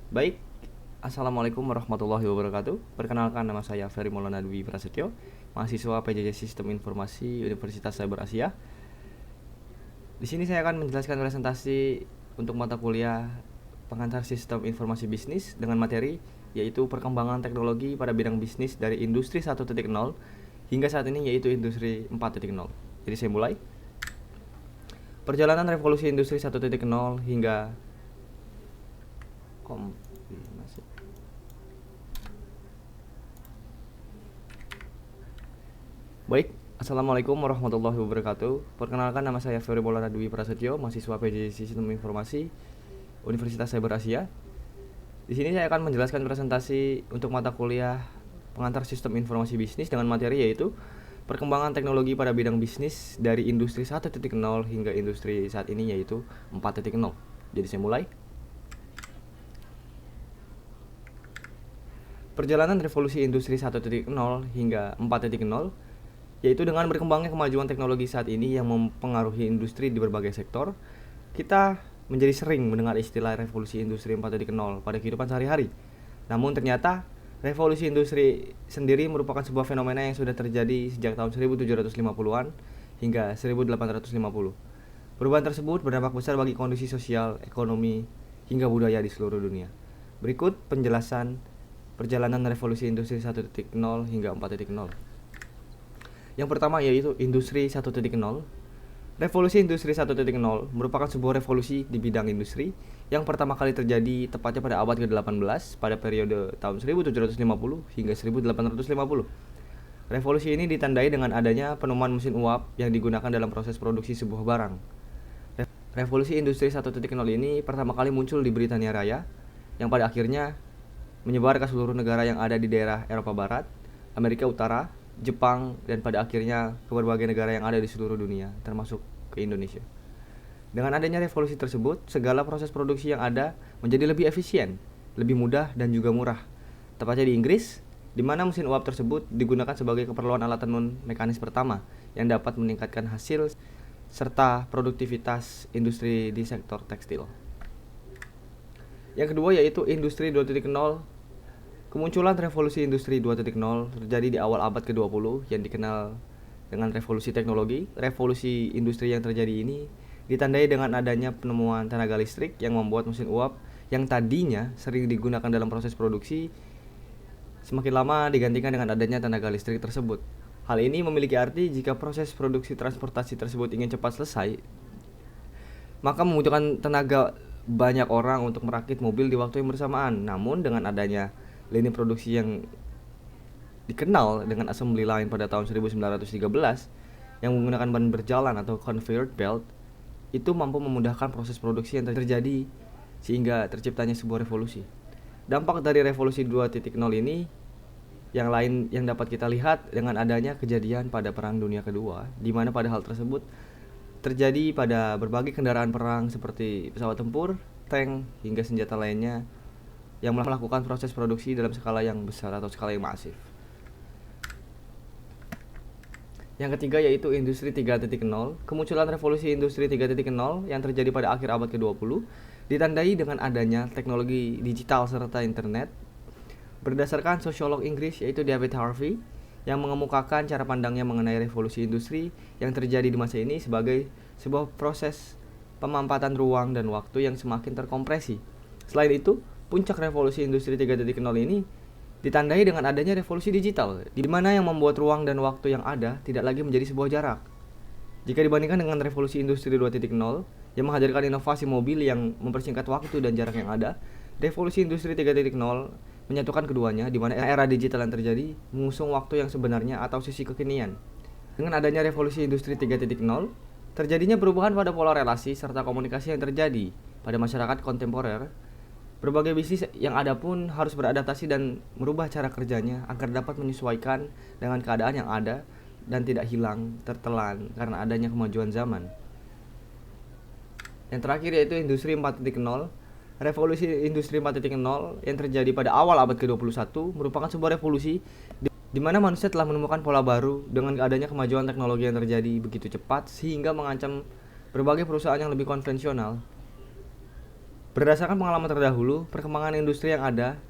Baik, Assalamualaikum warahmatullahi wabarakatuh. Perkenalkan, nama saya Ferry Maulana Dwi Prasetyo, mahasiswa PJJ Sistem Informasi Universitas Cyber Asia. Di sini saya akan menjelaskan presentasi untuk mata kuliah pengantar Sistem Informasi Bisnis dengan materi yaitu perkembangan teknologi pada bidang bisnis dari industri 1.0 hingga saat ini yaitu industri 4.0. Jadi saya mulai. Perjalanan revolusi industri 1.0 hingga kombinasi. Baik, Assalamualaikum warahmatullahi wabarakatuh. Perkenalkan, nama saya Ferry Maulana Dwi Prasetyo, mahasiswa PJJ Sistem Informasi Universitas Cyber Asia. Di sini saya akan menjelaskan presentasi untuk mata kuliah pengantar Sistem Informasi Bisnis dengan materi yaitu perkembangan teknologi pada bidang bisnis dari industri 1.0 hingga industri saat ini yaitu 4.0. Jadi saya mulai. Perjalanan revolusi industri 1.0 hingga 4.0 yaitu dengan berkembangnya kemajuan teknologi saat ini yang mempengaruhi industri di berbagai sektor, kita menjadi sering mendengar istilah revolusi industri 4.0 pada kehidupan sehari-hari. Namun ternyata revolusi industri sendiri merupakan sebuah fenomena yang sudah terjadi sejak tahun 1750-an hingga 1850. Perubahan tersebut berdampak besar bagi kondisi sosial, ekonomi, hingga budaya di seluruh dunia. Berikut penjelasan perjalanan revolusi industri 1.0 hingga 4.0. Yang pertama yaitu industri 1.0. Revolusi industri 1.0 merupakan sebuah revolusi di bidang industri yang pertama kali terjadi tepatnya pada abad ke-18 pada periode tahun 1750 hingga 1850. Revolusi ini ditandai dengan adanya penemuan mesin uap yang digunakan dalam proses produksi sebuah barang. Revolusi industri 1.0 ini pertama kali muncul di Britania Raya yang pada akhirnya menyebar ke seluruh negara yang ada di daerah Eropa Barat, Amerika Utara, Jepang, dan pada akhirnya ke berbagai negara yang ada di seluruh dunia, termasuk ke Indonesia. Dengan adanya revolusi tersebut, segala proses produksi yang ada menjadi lebih efisien, lebih mudah, dan juga murah. Tepatnya di Inggris, di mana mesin uap tersebut digunakan sebagai keperluan alat tenun mekanis pertama yang dapat meningkatkan hasil serta produktivitas industri di sektor tekstil. Yang kedua yaitu industri 2.0. Kemunculan revolusi industri 2.0 terjadi di awal abad ke-20 yang dikenal dengan revolusi teknologi. Revolusi industri yang terjadi ini ditandai dengan adanya penemuan tenaga listrik yang membuat mesin uap yang tadinya sering digunakan dalam proses produksi semakin lama digantikan dengan adanya tenaga listrik tersebut. Hal ini memiliki arti jika proses produksi transportasi tersebut ingin cepat selesai, maka membutuhkan tenaga banyak orang untuk merakit mobil di waktu yang bersamaan. Namun dengan adanya lini produksi yang dikenal dengan assembly line pada tahun 1913 yang menggunakan ban berjalan atau conveyor belt, itu mampu memudahkan proses produksi yang terjadi sehingga terciptanya sebuah revolusi. Dampak dari revolusi 2.0 ini yang lain yang dapat kita lihat dengan adanya kejadian pada Perang Dunia Kedua, di mana pada hal tersebut terjadi pada berbagai kendaraan perang seperti pesawat tempur, tank, hingga senjata lainnya yang melakukan proses produksi dalam skala yang besar atau skala yang masif. Yang ketiga yaitu industri 3.0. Kemunculan revolusi industri 3.0 yang terjadi pada akhir abad ke-20 ditandai dengan adanya teknologi digital serta internet. Berdasarkan sosiolog Inggris yaitu David Harvey yang mengemukakan cara pandangnya mengenai revolusi industri yang terjadi di masa ini sebagai sebuah proses pemampatan ruang dan waktu yang semakin terkompresi. Selain itu, puncak revolusi industri 3.0 ini ditandai dengan adanya revolusi digital, di mana yang membuat ruang dan waktu yang ada tidak lagi menjadi sebuah jarak. Jika dibandingkan dengan revolusi industri 2.0 yang menghadirkan inovasi mobil yang mempersingkat waktu dan jarak yang ada, revolusi industri 3.0 menyatukan keduanya, di mana era digital yang terjadi mengusung waktu yang sebenarnya atau sisi kekinian. Dengan adanya revolusi industri 3.0, terjadinya perubahan pada pola relasi serta komunikasi yang terjadi pada masyarakat kontemporer. Berbagai bisnis yang ada pun harus beradaptasi dan merubah cara kerjanya agar dapat menyesuaikan dengan keadaan yang ada dan tidak hilang tertelan karena adanya kemajuan zaman. Yang terakhir yaitu industri 4.0. Revolusi industri 4.0 yang terjadi pada awal abad ke-21 merupakan sebuah revolusi di mana manusia telah menemukan pola baru dengan adanya kemajuan teknologi yang terjadi begitu cepat sehingga mengancam berbagai perusahaan yang lebih konvensional. Berdasarkan pengalaman terdahulu, perkembangan industri yang ada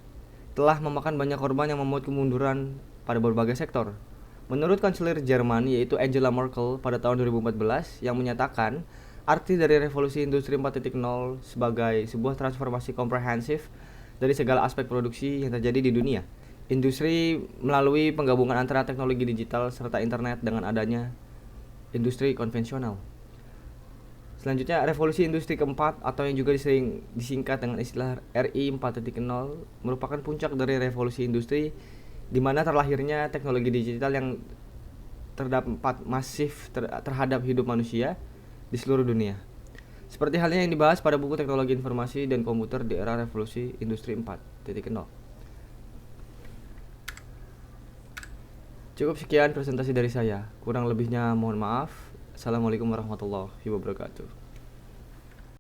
telah memakan banyak korban yang membuat kemunduran pada berbagai sektor. Menurut kanselir Jerman yaitu Angela Merkel pada tahun 2014 yang menyatakan arti dari revolusi industri 4.0 sebagai sebuah transformasi komprehensif dari segala aspek produksi yang terjadi di dunia. Industri melalui penggabungan antara teknologi digital serta internet dengan adanya industri konvensional. Selanjutnya, revolusi industri keempat atau yang juga sering disingkat dengan istilah RI 4.0 merupakan puncak dari revolusi industri di mana terlahirnya teknologi digital yang terdampak masif terhadap hidup manusia di seluruh dunia. Seperti halnya yang dibahas pada buku Teknologi Informasi dan Komputer di Era Revolusi Industri 4.0. Cukup sekian presentasi dari saya. Kurang lebihnya mohon maaf. Assalamualaikum warahmatullahi wabarakatuh.